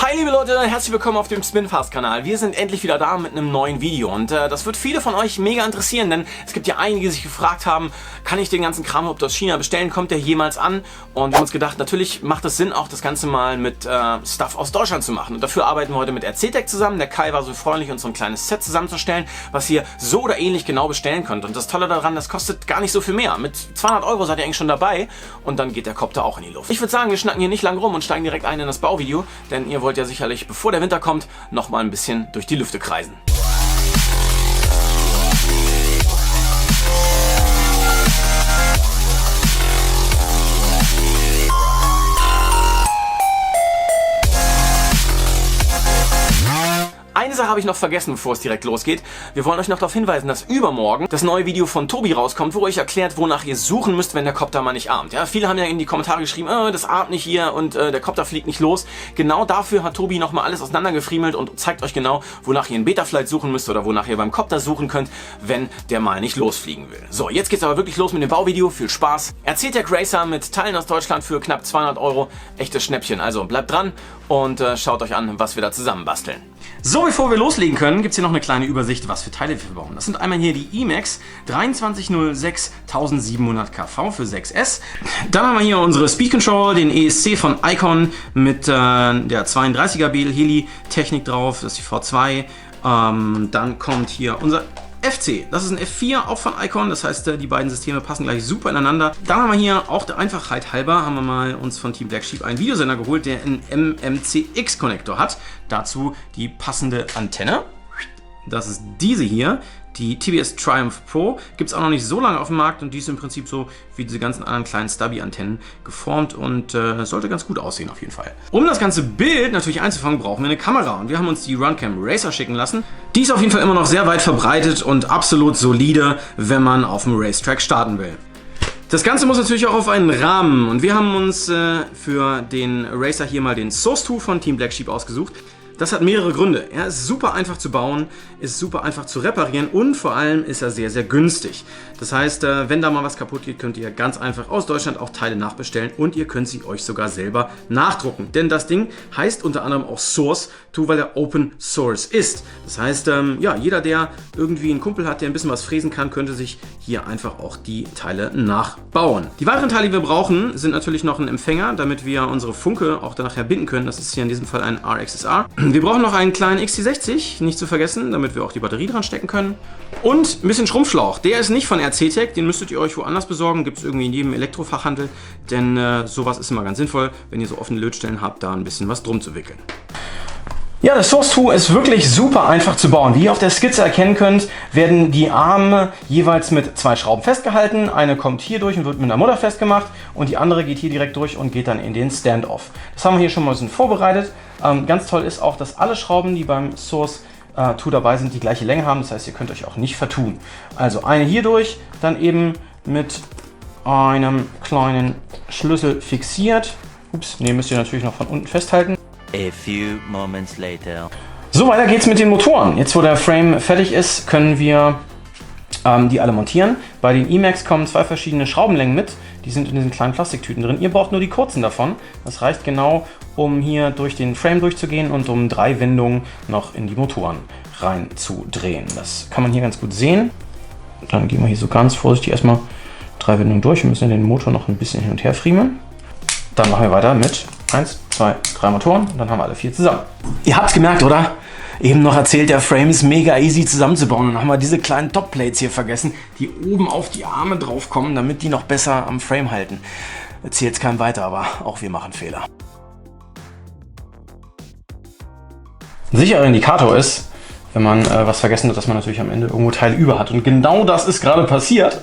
Hi liebe Leute, herzlich willkommen auf dem Spinfast-Kanal. Wir sind endlich wieder da mit einem neuen Video und das wird viele von euch mega interessieren, denn es gibt ja einige, die sich gefragt haben, kann ich den ganzen Kram überhaupt aus China bestellen, kommt der jemals an? Und wir haben uns gedacht, natürlich macht es Sinn, auch das Ganze mal mit Stuff aus Deutschland zu machen. Und dafür arbeiten wir heute mit RC-Tech zusammen. Der Kai war so freundlich, uns so ein kleines Set zusammenzustellen, was ihr so oder ähnlich genau bestellen könnt. Und das Tolle daran, das kostet gar nicht so viel mehr. Mit 200 € seid ihr eigentlich schon dabei und dann geht der Kopter auch in die Luft. Ich würde sagen, wir schnacken hier nicht lang rum und steigen direkt ein in das Bauvideo, denn ihr wollt ja sicherlich, bevor der Winter kommt, noch mal ein bisschen durch die Lüfte kreisen. Eine Sache habe ich noch vergessen, bevor es direkt losgeht. Wir wollen euch noch darauf hinweisen, dass übermorgen das neue Video von Tobi rauskommt, wo euch erklärt, wonach ihr suchen müsst, wenn der Kopter mal nicht armt. Ja, viele haben ja in die Kommentare geschrieben, das armt nicht hier und der Kopter fliegt nicht los. Genau dafür hat Tobi nochmal alles auseinandergefriemelt und zeigt euch genau, wonach ihr in Betaflight suchen müsst oder wonach ihr beim Kopter suchen könnt, wenn der mal nicht losfliegen will. So, jetzt geht's aber wirklich los mit dem Bauvideo. Viel Spaß. RC-Tech Racer mit Teilen aus Deutschland für knapp 200 €. Echtes Schnäppchen. Also bleibt dran und schaut euch an, was wir da zusammen basteln. So, bevor wir loslegen können, gibt es hier noch eine kleine Übersicht, was für Teile wir bauen. Das sind einmal hier die Emax 2306 1700 kV für 6S. Dann haben wir hier unsere Speed Control, den ESC von Icon mit der 32er BL Heli Technik drauf, das ist die V2. Dann kommt hier unser FC, das ist ein F4, auch von Icon, das heißt, die beiden Systeme passen gleich super ineinander. Dann haben wir hier, auch der Einfachheit halber, haben wir mal uns von Team Black Sheep einen Videosender geholt, der einen MMCX-Konnektor hat. Dazu die passende Antenne. Das ist diese hier, die TBS Triumph Pro. Gibt es auch noch nicht so lange auf dem Markt und die ist im Prinzip so wie diese ganzen anderen kleinen Stubby-Antennen geformt und sollte ganz gut aussehen auf jeden Fall. Um das ganze Bild natürlich einzufangen, brauchen wir eine Kamera und wir haben uns die Runcam Racer schicken lassen. Die ist auf jeden Fall immer noch sehr weit verbreitet und absolut solide, wenn man auf dem Racetrack starten will. Das Ganze muss natürlich auch auf einen Rahmen und wir haben uns für den Racer hier mal den Source 2 von Team Black Sheep ausgesucht. Das hat mehrere Gründe. Er ist super einfach zu bauen, ist super einfach zu reparieren und vor allem ist er sehr, sehr günstig. Das heißt, wenn da mal was kaputt geht, könnt ihr ganz einfach aus Deutschland auch Teile nachbestellen und ihr könnt sie euch sogar selber nachdrucken. Denn das Ding heißt unter anderem auch Source 2, weil er Open Source ist. Das heißt, ja, jeder, der irgendwie einen Kumpel hat, der ein bisschen was fräsen kann, könnte sich hier einfach auch die Teile nachbauen. Die weiteren Teile, die wir brauchen, sind natürlich noch ein Empfänger, damit wir unsere Funke auch dann nachher binden können. Das ist hier in diesem Fall ein RXSR. Wir brauchen noch einen kleinen XT60, nicht zu vergessen, damit wir auch die Batterie dran stecken können. Und ein bisschen Schrumpfschlauch. Der ist nicht von RC-Tech, den müsstet ihr euch woanders besorgen. Gibt es irgendwie in jedem Elektrofachhandel, denn sowas ist immer ganz sinnvoll, wenn ihr so offene Lötstellen habt, da ein bisschen was drum zu wickeln. Ja, das Source 2 ist wirklich super einfach zu bauen. Wie ihr auf der Skizze erkennen könnt, werden die Arme jeweils mit 2 Schrauben festgehalten. Eine kommt hier durch und wird mit einer Mutter festgemacht und die andere geht hier direkt durch und geht dann in den Standoff. Das haben wir hier schon mal ein bisschen vorbereitet. Ganz toll ist auch, dass alle Schrauben, die beim Source 2 dabei sind, die gleiche Länge haben. Das heißt, ihr könnt euch auch nicht vertun. Also eine hier durch, dann eben mit einem kleinen Schlüssel fixiert. Ups, nee, müsst ihr natürlich noch von unten festhalten. A few moments later. So, weiter geht's mit den Motoren. Jetzt, wo der Frame fertig ist, können wir die alle montieren. Bei den Emax kommen 2 verschiedene Schraubenlängen mit. Die sind in diesen kleinen Plastiktüten drin. Ihr braucht nur die kurzen davon. Das reicht genau, um hier durch den Frame durchzugehen und um 3 Windungen noch in die Motoren reinzudrehen. Das kann man hier ganz gut sehen. Dann gehen wir hier so ganz vorsichtig erstmal 3 Windungen durch. Wir müssen den Motor noch ein bisschen hin und her friemeln. Dann machen wir weiter mit 1, 2, 3 Motoren und dann haben wir alle 4 zusammen. Ihr habt es gemerkt, oder? Eben noch erzählt, der Frame ist mega easy zusammenzubauen. Und dann haben wir diese kleinen Topplates hier vergessen, die oben auf die Arme drauf kommen, damit die noch besser am Frame halten. Erzählt es keinem weiter, aber auch wir machen Fehler. Ein sicherer Indikator ist, wenn man was vergessen hat, dass man natürlich am Ende irgendwo Teile über hat. Und genau das ist gerade passiert.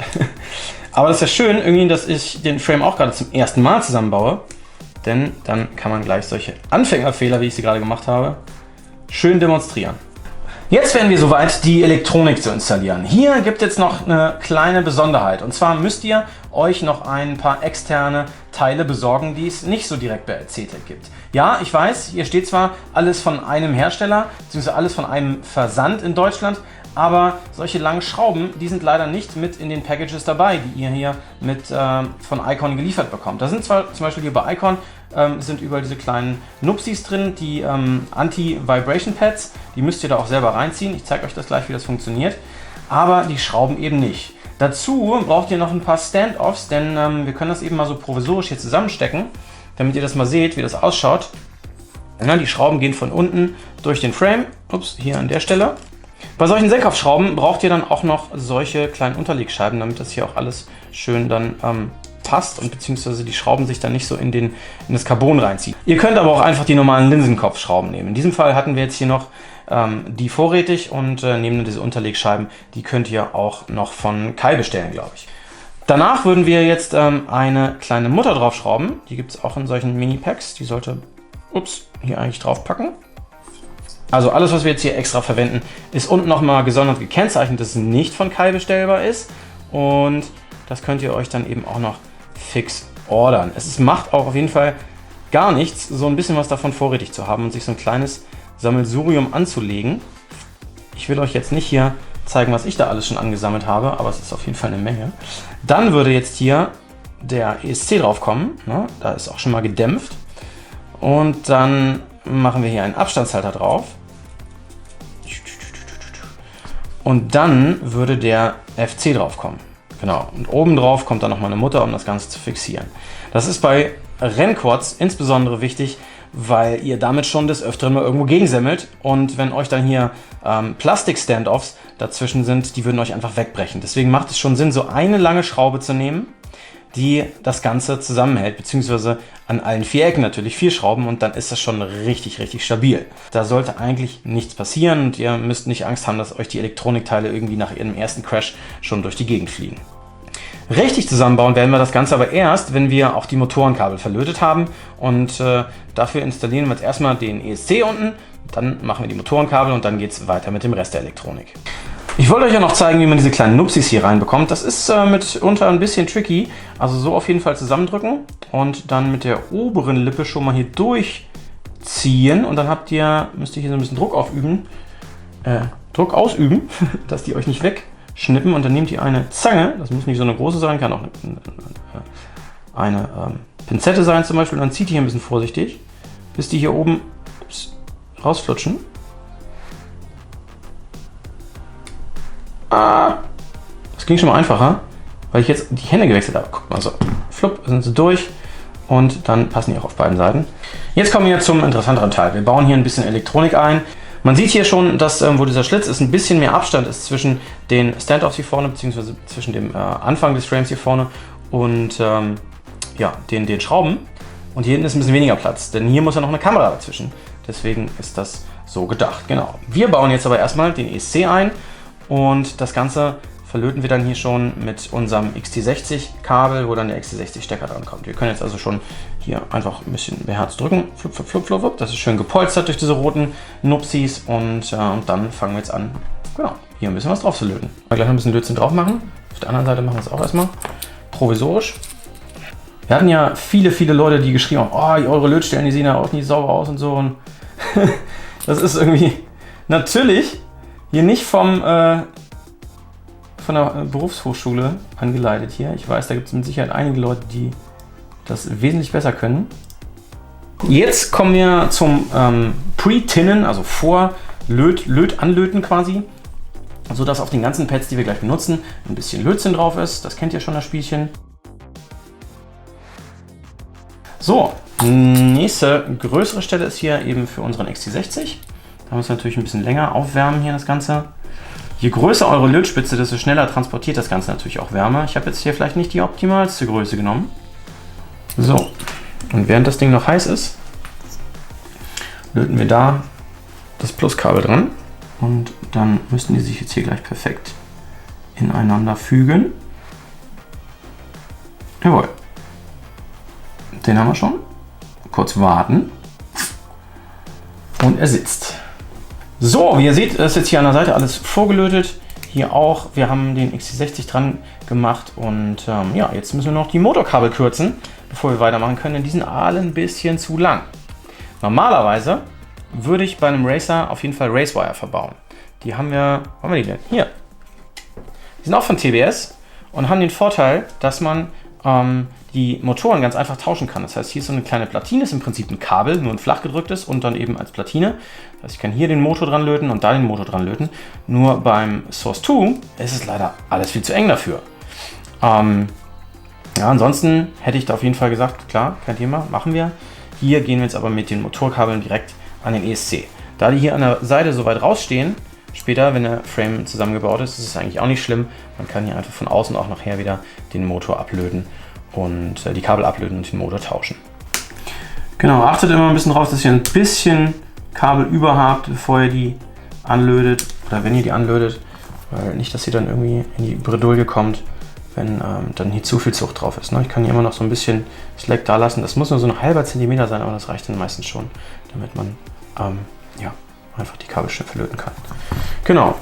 Aber das ist ja schön, irgendwie, dass ich den Frame auch gerade zum ersten Mal zusammenbaue. Denn dann kann man gleich solche Anfängerfehler, wie ich sie gerade gemacht habe, schön demonstrieren. Jetzt werden wir soweit, die Elektronik zu installieren. Hier gibt es jetzt noch eine kleine Besonderheit. Und zwar müsst ihr euch noch ein paar externe Teile besorgen, die es nicht so direkt bei RC-Tech gibt. Ja, ich weiß, hier steht zwar alles von einem Hersteller, beziehungsweise alles von einem Versand in Deutschland, aber solche langen Schrauben, die sind leider nicht mit in den Packages dabei, die ihr hier mit von Icon geliefert bekommt. Da sind zwar zum Beispiel hier bei Icon sind überall diese kleinen Nupsis drin, die Anti-Vibration-Pads. Die müsst ihr da auch selber reinziehen. Ich zeige euch das gleich, wie das funktioniert. Aber die Schrauben eben nicht. Dazu braucht ihr noch ein paar Stand-Offs, denn wir können das eben mal so provisorisch hier zusammenstecken, damit ihr das mal seht, wie das ausschaut. Ja, die Schrauben gehen von unten durch den Frame. Ups, hier an der Stelle. Bei solchen Senkaufschrauben braucht ihr dann auch noch solche kleinen Unterlegscheiben, damit das hier auch alles schön dann passt und beziehungsweise die Schrauben sich dann nicht so in das Carbon reinziehen. Ihr könnt aber auch einfach die normalen Linsenkopfschrauben nehmen. In diesem Fall hatten wir jetzt hier noch die vorrätig und nehmen nur diese Unterlegscheiben. Die könnt ihr auch noch von Kai bestellen, glaube ich. Danach würden wir jetzt eine kleine Mutter draufschrauben. Die gibt es auch in solchen Mini-Packs. Die sollte hier eigentlich drauf packen. Also alles, was wir jetzt hier extra verwenden, ist unten nochmal gesondert gekennzeichnet, dass es nicht von Kai bestellbar ist. Und das könnt ihr euch dann eben auch noch fix ordern. Macht auch auf jeden Fall gar nichts, so ein bisschen was davon vorrätig zu haben und sich so ein kleines Sammelsurium anzulegen. Ich will euch jetzt nicht hier zeigen, was ich da alles schon angesammelt habe, aber es ist auf jeden Fall eine Menge. Dann würde jetzt hier der ESC drauf kommen. Ne? Da ist auch schon mal gedämpft. Und dann machen wir hier einen Abstandshalter drauf. Und dann würde der FC drauf kommen. Genau. Und oben drauf kommt dann nochmal eine Mutter, um das Ganze zu fixieren. Das ist bei Rennquads insbesondere wichtig, weil ihr damit schon des Öfteren mal irgendwo gegensemmelt. Und wenn euch dann hier Plastik-Standoffs dazwischen sind, die würden euch einfach wegbrechen. Deswegen macht es schon Sinn, so eine lange Schraube zu nehmen, die das Ganze zusammenhält, beziehungsweise an allen 4 Ecken natürlich 4 Schrauben und dann ist das schon richtig, richtig stabil. Da sollte eigentlich nichts passieren und ihr müsst nicht Angst haben, dass euch die Elektronikteile irgendwie nach ihrem ersten Crash schon durch die Gegend fliegen. Richtig zusammenbauen werden wir das Ganze aber erst, wenn wir auch die Motorenkabel verlötet haben und dafür installieren wir jetzt erstmal den ESC unten, dann machen wir die Motorenkabel und dann geht es weiter mit dem Rest der Elektronik. Ich wollte euch ja noch zeigen, wie man diese kleinen Nupsis hier reinbekommt. Das ist mitunter ein bisschen tricky. Also so auf jeden Fall zusammendrücken und dann mit der oberen Lippe schon mal hier durchziehen. Und dann müsst ihr hier so ein bisschen Druck ausüben, dass die euch nicht wegschnippen. Und dann nehmt ihr eine Zange, das muss nicht so eine große sein, kann auch eine Pinzette sein zum Beispiel. Und dann zieht ihr hier ein bisschen vorsichtig, bis die hier oben rausflutschen. Das ging schon mal einfacher, weil ich jetzt die Hände gewechselt habe. Guckt mal so, flupp, sind sie durch und dann passen die auch auf beiden Seiten. Jetzt kommen wir zum interessanteren Teil. Wir bauen hier ein bisschen Elektronik ein. Man sieht hier schon, dass wo dieser Schlitz ist, ein bisschen mehr Abstand ist zwischen den Standoffs hier vorne, beziehungsweise zwischen dem Anfang des Frames hier vorne und den Schrauben. Und hier hinten ist ein bisschen weniger Platz, denn hier muss ja noch eine Kamera dazwischen. Deswegen ist das so gedacht. Genau. Wir bauen jetzt aber erstmal den ESC ein. Und das Ganze verlöten wir dann hier schon mit unserem XT60-Kabel, wo dann der XT60-Stecker dran kommt. Wir können jetzt also schon hier einfach ein bisschen beherzt drücken. Flup, flup, flup, flup. Das ist schön gepolstert durch diese roten Nupsis. Und dann fangen wir jetzt an, genau, hier ein bisschen was drauf zu löten. Gleich noch ein bisschen Lötzinn drauf machen. Auf der anderen Seite machen wir es auch erstmal provisorisch. Wir hatten ja viele Leute, die geschrieben haben, oh, eure Lötstellen, die sehen ja auch nicht sauber aus und so. Und das ist irgendwie natürlich hier nicht von der Berufshochschule angeleitet hier. Ich weiß, da gibt es mit Sicherheit einige Leute, die das wesentlich besser können. Jetzt kommen wir zum Pre-Tinnen, also Anlöten quasi, sodass auf den ganzen Pads, die wir gleich benutzen, ein bisschen Lötzinn drauf ist. Das kennt ihr schon, das Spielchen. So, nächste größere Stelle ist hier eben für unseren XT60. Da müssen wir natürlich ein bisschen länger aufwärmen hier das Ganze. Je größer eure Lötspitze, desto schneller transportiert das Ganze natürlich auch Wärme. Ich habe jetzt hier vielleicht nicht die optimalste Größe genommen. So, und während das Ding noch heiß ist, löten wir da das Pluskabel dran. Und dann müssten die sich jetzt hier gleich perfekt ineinander fügen. Jawohl. Den haben wir schon. Kurz warten. Und er sitzt. So, wie ihr seht, ist jetzt hier an der Seite alles vorgelötet. Hier auch. Wir haben den XT60 dran gemacht. Und jetzt müssen wir noch die Motorkabel kürzen, bevor wir weitermachen können. Denn die sind alle ein bisschen zu lang. Normalerweise würde ich bei einem Racer auf jeden Fall Racewire verbauen. Die haben wir, wo haben wir die denn? Hier. Die sind auch von TBS und haben den Vorteil, dass man die Motoren ganz einfach tauschen kann. Das heißt, hier ist so eine kleine Platine, ist im Prinzip ein Kabel, nur ein flach gedrücktes und dann eben als Platine. Das heißt, ich kann hier den Motor dran löten und da den Motor dran löten. Nur beim Source 2 ist es leider alles viel zu eng dafür. Ja, ansonsten hätte ich da auf jeden Fall gesagt, klar, kein Thema, machen wir. Hier gehen wir jetzt aber mit den Motorkabeln direkt an den ESC. Da die hier an der Seite so weit rausstehen, später, wenn der Frame zusammengebaut ist, ist es eigentlich auch nicht schlimm. Man kann hier einfach von außen auch nachher wieder den Motor ablöten und die Kabel ablöten und den Motor tauschen. Genau, achtet immer ein bisschen drauf, dass ihr ein bisschen Kabel über habt, bevor ihr die anlötet oder wenn ihr die anlötet, weil nicht, dass ihr dann irgendwie in die Bredouille kommt, wenn dann hier zu viel Zucht drauf ist. Ne? Ich kann hier immer noch so ein bisschen Slack da lassen. Das muss nur so ein halber Zentimeter sein, aber das reicht dann meistens schon, damit man ja, einfach die Kabel schön verlöten kann. Genau.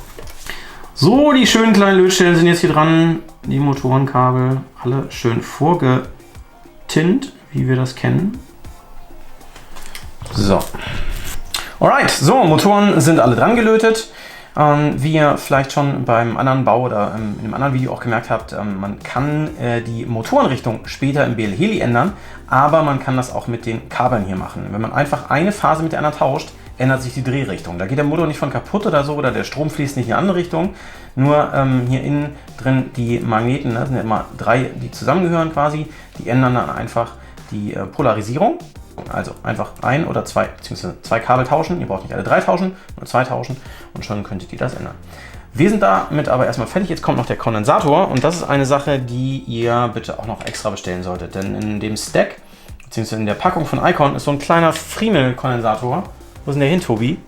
So, die schönen kleinen Lötstellen sind jetzt hier dran. Die Motorenkabel, alle schön vorgetint, wie wir das kennen. So. Alright, so, Motoren sind alle dran gelötet. Wie ihr vielleicht schon beim anderen Bau oder in einem anderen Video auch gemerkt habt, man kann die Motorenrichtung später im BL Heli ändern, aber man kann das auch mit den Kabeln hier machen. Wenn man einfach eine Phase mit der anderen tauscht, ändert sich die Drehrichtung. Da geht der Motor nicht von kaputt oder so, oder der Strom fließt nicht in eine andere Richtung. Nur hier innen drin die Magneten, das sind ja immer 3, die zusammengehören quasi, die ändern dann einfach die Polarisierung. Also einfach 1 oder 2, beziehungsweise 2 Kabel tauschen. Ihr braucht nicht alle 3 tauschen, nur 2 tauschen und schon könntet ihr das ändern. Wir sind damit aber erstmal fertig. Jetzt kommt noch der Kondensator und das ist eine Sache, die ihr bitte auch noch extra bestellen solltet. Denn in dem Stack, beziehungsweise in der Packung von Icon ist so ein kleiner Friemel-Kondensator. Wo ist denn der hin, Tobi?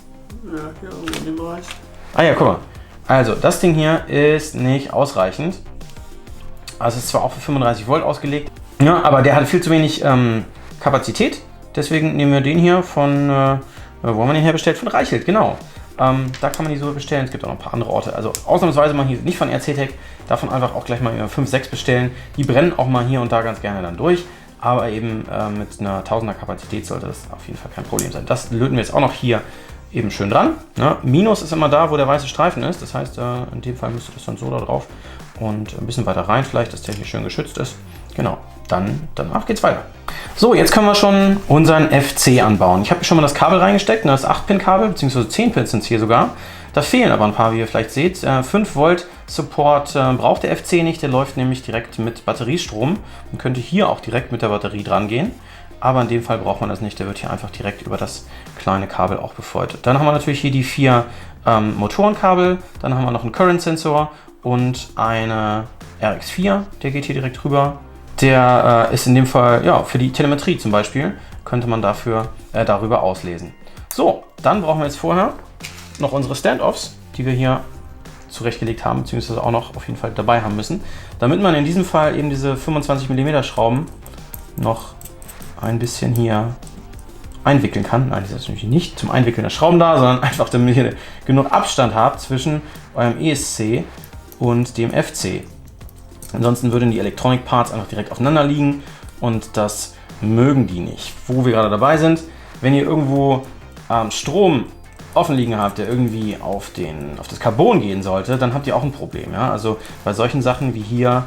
Ja, hier irgendwo in dem Bereich. Ah ja, guck mal. Also, das Ding hier ist nicht ausreichend. Also, es ist zwar auch für 35 Volt ausgelegt, ja, aber der hat viel zu wenig Kapazität. Deswegen nehmen wir den hier von, wo haben wir den herbestellt? Von Reichelt, genau. Da kann man die so bestellen. Es gibt auch noch ein paar andere Orte. Also ausnahmsweise mal hier nicht von RC-Tech. Davon einfach auch gleich mal 5, 6 bestellen. Die brennen auch mal hier und da ganz gerne dann durch. Aber eben mit einer 1000er Kapazität sollte das auf jeden Fall kein Problem sein. Das löten wir jetzt auch noch hier eben schön dran. Ne? Minus ist immer da, wo der weiße Streifen ist. Das heißt, in dem Fall müsste das dann so da drauf. Und ein bisschen weiter rein vielleicht, dass der hier schön geschützt ist. Genau, danach geht's weiter. So, jetzt können wir schon unseren FC anbauen. Ich habe schon mal das Kabel reingesteckt, das 8-Pin-Kabel, beziehungsweise 10 Pins sind es hier sogar. Da fehlen aber ein paar, wie ihr vielleicht seht. 5 Volt Support braucht der FC nicht, der läuft nämlich direkt mit Batteriestrom. Man könnte hier auch direkt mit der Batterie dran gehen, aber in dem Fall braucht man das nicht, der wird hier einfach direkt über das kleine Kabel auch befeuert. Dann haben wir natürlich hier die 4 Motorenkabel, dann haben wir noch einen Current-Sensor und eine RX4, der geht hier direkt rüber. Der ist in dem Fall, ja, für die Telemetrie zum Beispiel, könnte man darüber auslesen. So, dann brauchen wir jetzt vorher noch unsere Standoffs, die wir hier zurechtgelegt haben, beziehungsweise auch noch auf jeden Fall dabei haben müssen, damit man in diesem Fall eben diese 25 mm Schrauben noch ein bisschen hier einwickeln kann. Nein, das ist natürlich nicht zum Einwickeln der Schrauben da, sondern einfach, damit ihr genug Abstand habt zwischen eurem ESC und dem FC. Ansonsten würden die Elektronik-Parts einfach direkt aufeinander liegen und das mögen die nicht. Wo wir gerade dabei sind, wenn ihr irgendwo Strom offen liegen habt, der irgendwie auf das Carbon gehen sollte, dann habt ihr auch ein Problem. Ja? Also bei solchen Sachen wie hier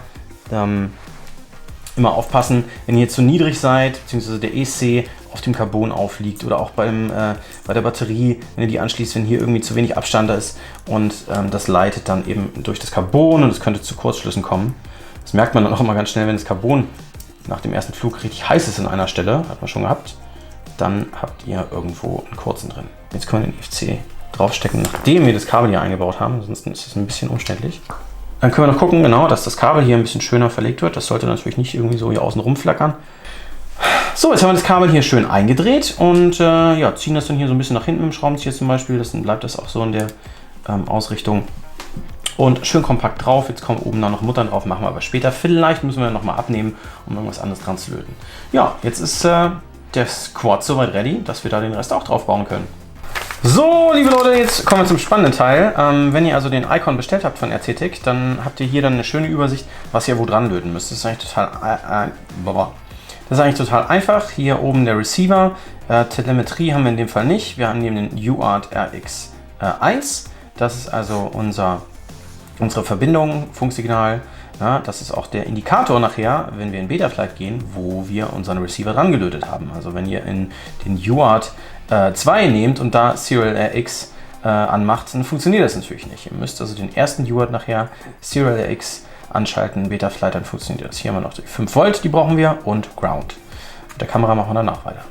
immer aufpassen, wenn ihr zu niedrig seid, beziehungsweise der ESC auf dem Carbon aufliegt oder auch bei der Batterie, wenn ihr die anschließt, wenn hier irgendwie zu wenig Abstand ist und das leitet dann eben durch das Carbon und es könnte zu Kurzschlüssen kommen. Das merkt man dann auch immer ganz schnell, wenn das Carbon nach dem ersten Flug richtig heiß ist an einer Stelle, hat man schon gehabt, dann habt ihr irgendwo einen kurzen drin. Jetzt können wir den FC draufstecken, nachdem wir das Kabel hier eingebaut haben, ansonsten ist es ein bisschen umständlich. Dann können wir noch gucken, genau, dass das Kabel hier ein bisschen schöner verlegt wird. Das sollte natürlich nicht irgendwie so hier außen rumflackern. So, jetzt haben wir das Kabel hier schön eingedreht und ja, ziehen das dann hier so ein bisschen nach hinten mit dem Schraubenzieher zum Beispiel. Dann bleibt das auch so in der Ausrichtung. Und schön kompakt drauf. Jetzt kommen oben dann noch Muttern drauf, machen wir aber später. Vielleicht müssen wir nochmal abnehmen, um irgendwas anderes dran zu löten. Ja, jetzt ist der Quad soweit ready, dass wir da den Rest auch drauf bauen können. So, liebe Leute, jetzt kommen wir zum spannenden Teil. Wenn ihr also den Icon bestellt habt von RC-Tech, dann habt ihr hier dann eine schöne Übersicht, was ihr wo dran löten müsst. Das ist eigentlich total einfach. Hier oben der Receiver. Telemetrie haben wir in dem Fall nicht. Wir haben hier den UART RX1. Das ist also unsere Verbindung, Funksignal. Ja, das ist auch der Indikator nachher, wenn wir in Betaflight gehen, wo wir unseren Receiver dran gelötet haben. Also wenn ihr in den UART 2 nehmt und da Serial RX anmacht, dann funktioniert das natürlich nicht. Ihr müsst also den ersten UART nachher Serial RX anschalten, Betaflight, dann funktioniert das. Hier haben wir noch die 5 Volt, die brauchen wir, und Ground. Mit der Kamera machen wir danach weiter.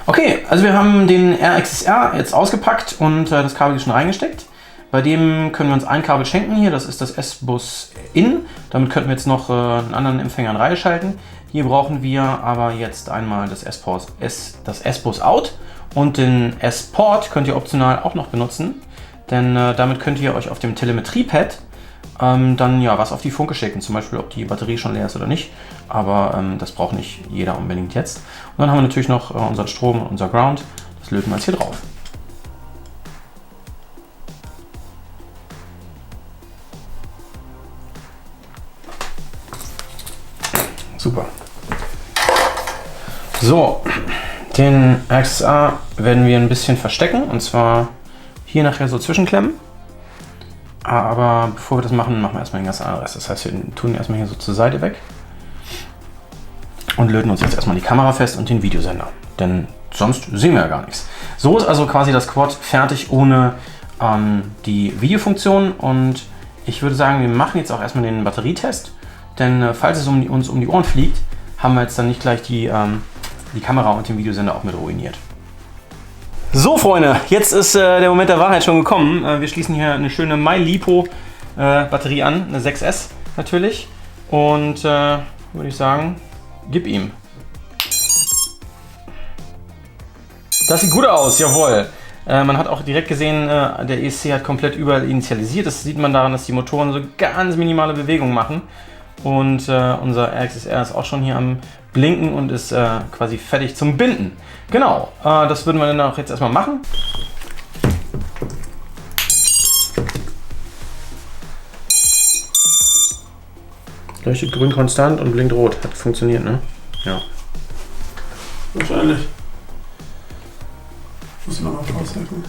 Okay, also wir haben den RXSR jetzt ausgepackt und das Kabel ist schon reingesteckt. Bei dem können wir uns ein Kabel schenken hier, das ist das S-Bus In. Damit könnten wir jetzt noch einen anderen Empfänger in Reihe schalten. Hier brauchen wir aber jetzt einmal das S-Bus Out und den S-Port könnt ihr optional auch noch benutzen, denn damit könnt ihr euch auf dem Telemetrie-Pad dann ja was auf die Funke schicken, zum Beispiel ob die Batterie schon leer ist oder nicht, aber das braucht nicht jeder unbedingt jetzt. Und dann haben wir natürlich noch unseren Strom und unser Ground, das löten wir jetzt hier drauf. Super. So, den RXSR werden wir ein bisschen verstecken, und zwar hier nachher so zwischenklemmen. Aber bevor wir das machen, machen wir erstmal den ganzen anderen Rest. Das heißt, wir tun ihn erstmal hier so zur Seite weg und löten uns jetzt erstmal die Kamera fest und den Videosender. Denn sonst sehen wir ja gar nichts. So ist also quasi das Quad fertig ohne die Videofunktion. Und ich würde sagen, wir machen jetzt auch erstmal den Batterietest. Denn falls es uns um die Ohren fliegt, haben wir jetzt dann nicht gleich die Kamera und den Videosender auch mit ruiniert. So Freunde, jetzt ist der Moment der Wahrheit schon gekommen. Wir schließen hier eine schöne MyLipo Batterie an, eine 6S natürlich. Und würde ich sagen, gib ihm. Das sieht gut aus, jawohl. Man hat auch direkt gesehen, der ESC hat komplett überall initialisiert. Das sieht man daran, dass die Motoren so ganz minimale Bewegungen machen. Und unser RXSR ist auch schon hier am Blinken und ist quasi fertig zum Binden. Genau, das würden wir dann auch jetzt erstmal machen. Leuchtet grün konstant und blinkt rot. Hat funktioniert, ne? Ja. Wahrscheinlich. Muss man auch aushalten.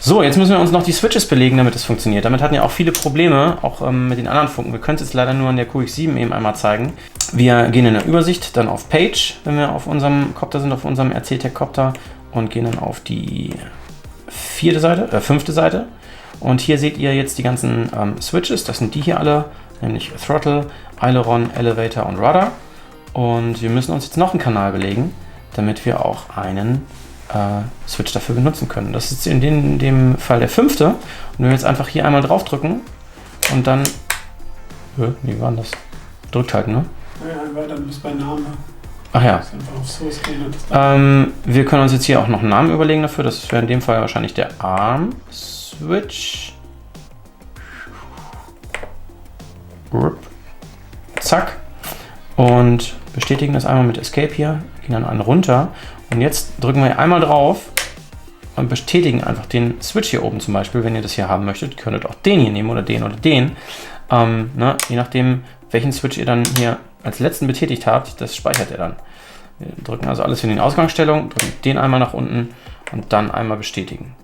So, jetzt müssen wir uns noch die Switches belegen, damit es funktioniert. Damit hatten ja auch viele Probleme, auch mit den anderen Funken. Wir können es jetzt leider nur an der QX7 eben einmal zeigen. Wir gehen in der Übersicht dann auf Page, wenn wir auf unserem Copter sind, auf unserem RC-Tech Copter, und gehen dann auf die fünfte Seite. Und hier seht ihr jetzt die ganzen Switches. Das sind die hier alle, nämlich Throttle, Aileron, Elevator und Rudder. Und wir müssen uns jetzt noch einen Kanal belegen, damit wir auch einen Switch dafür benutzen können. Das ist in dem Fall der 5. Und wenn wir jetzt einfach hier einmal drauf drücken und dann... wie war das? Drückt halten, ne? Ja, weiter bis bei Name. Ach ja. Einfach auf Source gehen. Wir können uns jetzt hier auch noch einen Namen überlegen dafür. Das wäre in dem Fall wahrscheinlich der Arm Switch. Zack. Und bestätigen das einmal mit Escape hier. Gehen dann einen runter. Und jetzt drücken wir einmal drauf und bestätigen einfach den Switch hier oben zum Beispiel. Wenn ihr das hier haben möchtet, könnt ihr auch den hier nehmen oder den oder den. Je nachdem, welchen Switch ihr dann hier als letzten betätigt habt, das speichert er dann. Wir drücken also alles in die Ausgangsstellung, drücken den einmal nach unten und dann einmal bestätigen.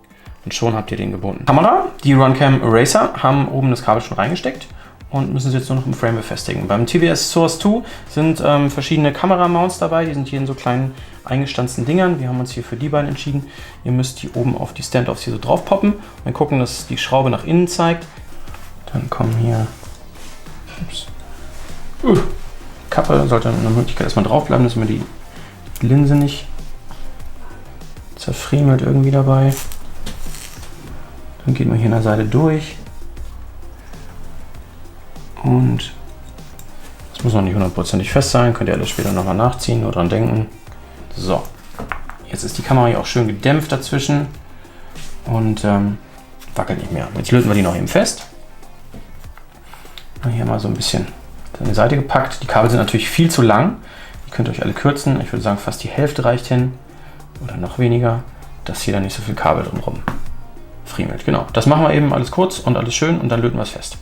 Und schon habt ihr den gebunden. Kamera, die Runcam Eraser, haben oben das Kabel schon reingesteckt und müssen sie jetzt nur noch im Frame befestigen. Beim TVS Source 2 sind verschiedene Kameramounts dabei, die sind hier in so kleinen eingestanzten Dingern. Wir haben uns hier für die beiden entschieden. Ihr müsst die oben auf die Standoffs hier so drauf poppen und dann gucken, dass die Schraube nach innen zeigt. Dann kommen hier Kappe, sollte eine Möglichkeit erstmal drauf bleiben, dass mir die Linse nicht zerfriemelt irgendwie dabei. Dann geht man hier an der Seite durch. Und das muss noch nicht hundertprozentig fest sein, könnt ihr alles später nochmal nachziehen, nur dran denken. So, jetzt ist die Kamera hier auch schön gedämpft dazwischen und wackelt nicht mehr. Jetzt löten wir die noch eben fest. Hier mal so ein bisschen an die Seite gepackt. Die Kabel sind natürlich viel zu lang. Die könnt ihr euch alle kürzen. Ich würde sagen, fast die Hälfte reicht hin oder noch weniger, dass hier dann nicht so viel Kabel drum rum friemelt. Genau, das machen wir eben alles kurz und alles schön und dann löten wir es fest.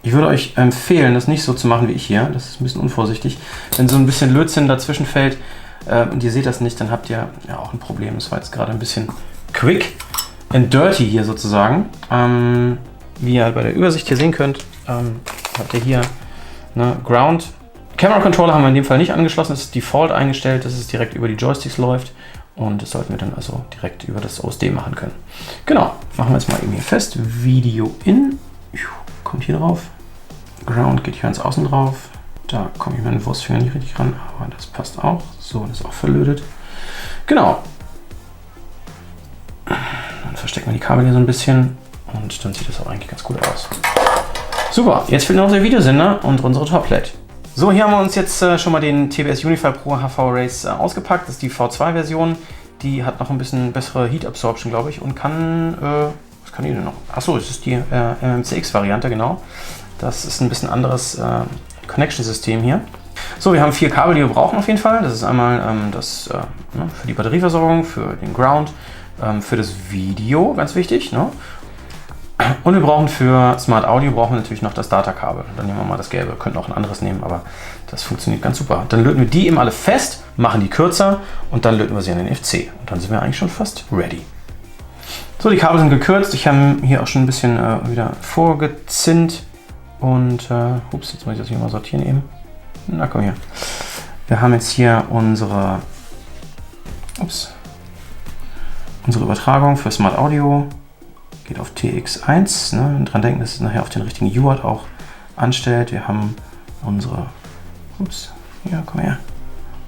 Ich würde euch empfehlen, das nicht so zu machen wie ich hier. Das ist ein bisschen unvorsichtig. Wenn so ein bisschen Lötzinn dazwischen fällt und ihr seht das nicht, dann habt ihr ja auch ein Problem. Das war jetzt gerade ein bisschen quick and dirty hier sozusagen. Wie ihr bei der Übersicht hier sehen könnt, habt ihr hier, ne, Ground. Camera Controller haben wir in dem Fall nicht angeschlossen, das ist Default eingestellt, dass es direkt über die Joysticks läuft. Und das sollten wir dann also direkt über das OSD machen können. Genau, machen wir jetzt mal eben hier fest. Video in, kommt hier drauf. Ground geht hier ans Außen drauf. Da komme ich mit dem Wurstfinger nicht richtig ran, aber das passt auch. So, das ist auch verlötet. Genau. Dann verstecken wir die Kabel hier so ein bisschen und dann sieht das auch eigentlich ganz gut aus. Super, jetzt fehlt noch der Videosender und unsere Topplate. So, hier haben wir uns jetzt schon mal den TBS Unify Pro HV Race ausgepackt. Das ist die V2-Version. Die hat noch ein bisschen bessere Heat Absorption, glaube ich, und kann, was kann die denn noch? Achso, das ist die MMCX-Variante, genau. Das ist ein bisschen anderes Connection-System hier. So, wir haben 4 Kabel, die wir brauchen auf jeden Fall. Das ist einmal für die Batterieversorgung, für den Ground, für das Video, ganz wichtig, ne? Und wir brauchen für Smart Audio natürlich noch das Datakabel. Dann nehmen wir mal das gelbe. Wir könnten auch ein anderes nehmen, aber das funktioniert ganz super. Dann löten wir die eben alle fest, machen die kürzer und dann löten wir sie an den FC. Und dann sind wir eigentlich schon fast ready. So, die Kabel sind gekürzt. Ich habe hier auch schon ein bisschen wieder vorgezinnt. Und, ups, jetzt muss ich das hier mal sortieren eben. Na komm hier. Wir haben jetzt hier unsere Übertragung für Smart Audio. Geht auf TX1, ne? Dran denken, dass es nachher auf den richtigen UART auch anstellt. Wir haben unsere, komm her,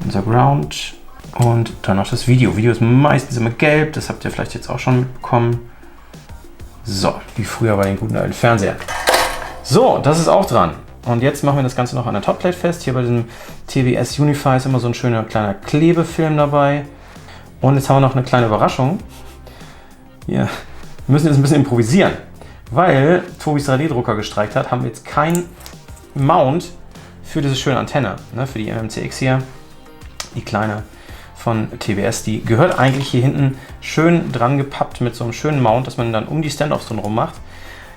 unser Ground und dann noch das Video. Video ist meistens immer gelb, das habt ihr vielleicht jetzt auch schon mitbekommen. So, wie früher bei den guten alten Fernsehern. So, das ist auch dran. Und jetzt machen wir das Ganze noch an der Topplate fest. Hier bei diesem TBS Unify ist immer so ein schöner kleiner Klebefilm dabei. Und jetzt haben wir noch eine kleine Überraschung. Hier. Wir müssen jetzt ein bisschen improvisieren, weil Tobis 3D-Drucker gestreikt hat, haben wir jetzt kein Mount für diese schöne Antenne, ne, für die MMCX hier, die kleine von TBS, die gehört eigentlich hier hinten schön dran gepappt mit so einem schönen Mount, dass man dann um die Standoffs drin rum macht.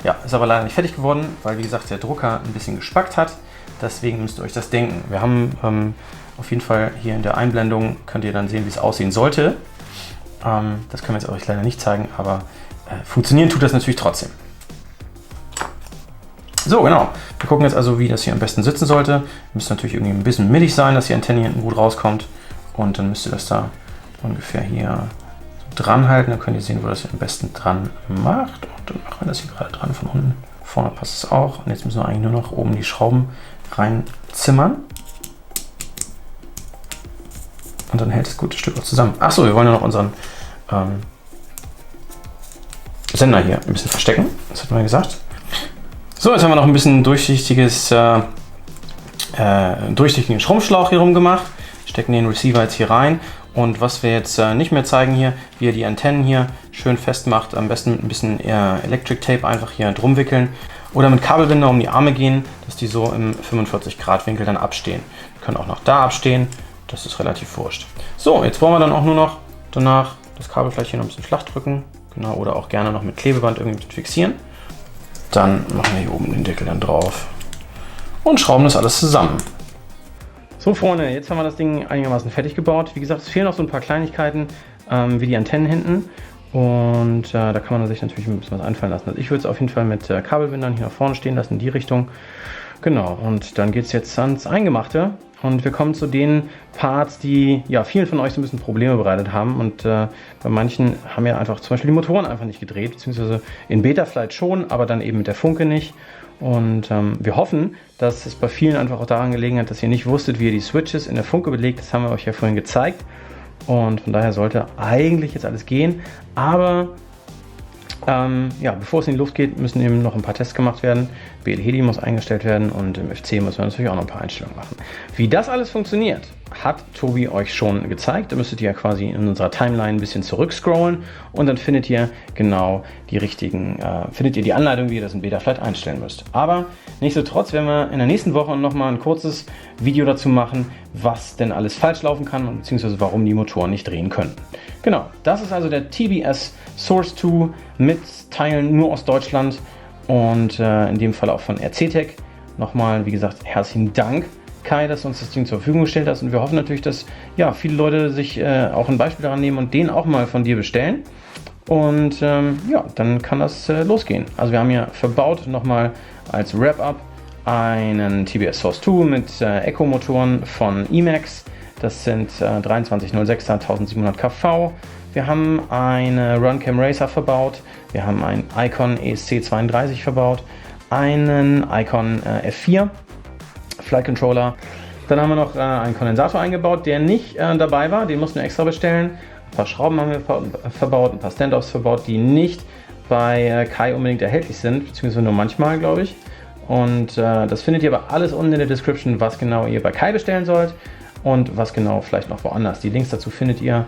Ja, ist aber leider nicht fertig geworden, weil wie gesagt der Drucker ein bisschen gespackt hat, deswegen müsst ihr euch das denken. Wir haben auf jeden Fall hier in der Einblendung, könnt ihr dann sehen, wie es aussehen sollte. Das können wir jetzt euch leider nicht zeigen, aber funktionieren tut das natürlich trotzdem. So, genau. Wir gucken jetzt also, wie das hier am besten sitzen sollte. Müsste natürlich irgendwie ein bisschen mittig sein, dass die Antenne hier hinten gut rauskommt. Und dann müsst ihr das da ungefähr hier so dran halten. Dann könnt ihr sehen, wo das hier am besten dran macht. Und dann machen wir das hier gerade dran von unten. Vorne passt es auch. Und jetzt müssen wir eigentlich nur noch oben die Schrauben reinzimmern. Und dann hält das gute Stück auch zusammen. Achso, wir wollen ja noch unseren Sender hier ein bisschen verstecken, das hatten wir gesagt. So, jetzt haben wir noch ein bisschen durchsichtigen Schrumpfschlauch hier rum gemacht, stecken den Receiver jetzt hier rein und was wir jetzt nicht mehr zeigen hier, wie ihr die Antennen hier schön festmacht, am besten mit ein bisschen Electric Tape einfach hier drum wickeln oder mit Kabelbinder um die Arme gehen, dass die so im 45 Grad Winkel dann abstehen. Die können auch noch da abstehen, das ist relativ wurscht. So, jetzt wollen wir dann auch nur noch danach das Kabel vielleicht hier noch ein bisschen flach drücken. Genau, oder auch gerne noch mit Klebeband irgendwie fixieren. Dann machen wir hier oben den Deckel dann drauf und schrauben das alles zusammen. So Freunde, jetzt haben wir das Ding einigermaßen fertig gebaut. Wie gesagt, es fehlen noch so ein paar Kleinigkeiten, wie die Antennen hinten. Und da kann man sich natürlich ein bisschen was einfallen lassen. Also ich würde es auf jeden Fall mit Kabelbindern hier nach vorne stehen lassen, in die Richtung. Genau, und dann geht es jetzt ans Eingemachte. Und wir kommen zu den Parts, die ja vielen von euch so ein bisschen Probleme bereitet haben. Und bei manchen haben ja einfach zum Beispiel die Motoren einfach nicht gedreht, beziehungsweise in Betaflight schon, aber dann eben mit der Funke nicht. Und wir hoffen, dass es bei vielen einfach auch daran gelegen hat, dass ihr nicht wusstet, wie ihr die Switches in der Funke belegt. Das haben wir euch ja vorhin gezeigt. Und von daher sollte eigentlich jetzt alles gehen. Aber ja, bevor es in die Luft geht, müssen eben noch ein paar Tests gemacht werden. BL-Heli muss eingestellt werden und im FC muss man natürlich auch noch ein paar Einstellungen machen. Wie das alles funktioniert, hat Tobi euch schon gezeigt. Da müsstet ihr ja quasi in unserer Timeline ein bisschen zurückscrollen und dann findet ihr genau die richtigen, findet ihr die Anleitung, wie ihr das in Betaflight einstellen müsst. Aber nichtsdestotrotz werden wir in der nächsten Woche nochmal ein kurzes Video dazu machen, was denn alles falsch laufen kann und beziehungsweise warum die Motoren nicht drehen können. Genau, das ist also der TBS Source 2 mit Teilen nur aus Deutschland und in dem Fall auch von RC-Tech. Nochmal, wie gesagt, herzlichen Dank, Kai, dass du uns das Ding zur Verfügung gestellt hast und wir hoffen natürlich, dass ja, viele Leute sich auch ein Beispiel daran nehmen und den auch mal von dir bestellen. Und ja, dann kann das losgehen. Also wir haben hier verbaut nochmal als Wrap-Up einen TBS Source 2 mit Echo-Motoren von Emax. Das sind 2306er 1700 kV. Wir haben eine Runcam Racer verbaut. Wir haben einen Icon ESC32 verbaut. Einen Icon F4 Flight Controller. Dann haben wir noch einen Kondensator eingebaut, der nicht dabei war. Den mussten wir extra bestellen. Ein paar Schrauben haben wir verbaut, ein paar Standoffs verbaut, die nicht bei Kai unbedingt erhältlich sind, beziehungsweise nur manchmal, glaube ich. Und das findet ihr aber alles unten in der Description, was genau ihr bei Kai bestellen sollt und was genau vielleicht noch woanders. Die Links dazu findet ihr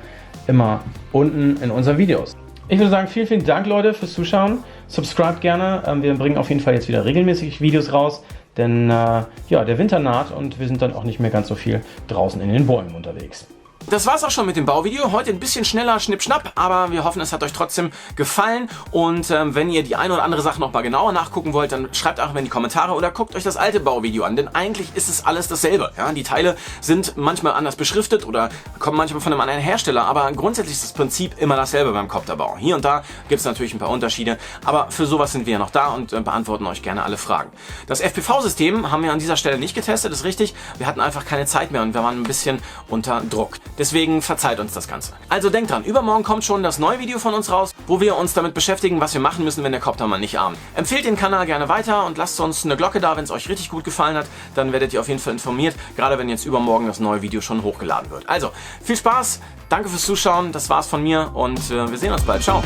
immer unten in unseren Videos. Ich würde sagen, vielen, vielen Dank, Leute, fürs Zuschauen. Subscribt gerne. Wir bringen auf jeden Fall jetzt wieder regelmäßig Videos raus, denn ja, der Winter naht und wir sind dann auch nicht mehr ganz so viel draußen in den Bäumen unterwegs. Das war's auch schon mit dem Bauvideo. Heute ein bisschen schneller, schnipp-schnapp, aber wir hoffen, es hat euch trotzdem gefallen. Und wenn ihr die eine oder andere Sache noch mal genauer nachgucken wollt, dann schreibt einfach in die Kommentare oder guckt euch das alte Bauvideo an. Denn eigentlich ist es alles dasselbe. Ja? Die Teile sind manchmal anders beschriftet oder kommen manchmal von einem anderen Hersteller, aber grundsätzlich ist das Prinzip immer dasselbe beim Copterbau. Hier und da gibt es natürlich ein paar Unterschiede, aber für sowas sind wir ja noch da und beantworten euch gerne alle Fragen. Das FPV-System haben wir an dieser Stelle nicht getestet, ist richtig. Wir hatten einfach keine Zeit mehr und wir waren ein bisschen unter Druck. Deswegen verzeiht uns das Ganze. Also denkt dran, übermorgen kommt schon das neue Video von uns raus, wo wir uns damit beschäftigen, was wir machen müssen, wenn der Copter mal nicht armt. Empfehlt den Kanal gerne weiter und lasst uns eine Glocke da, wenn es euch richtig gut gefallen hat. Dann werdet ihr auf jeden Fall informiert, gerade wenn jetzt übermorgen das neue Video schon hochgeladen wird. Also, viel Spaß, danke fürs Zuschauen, das war's von mir und wir sehen uns bald. Ciao!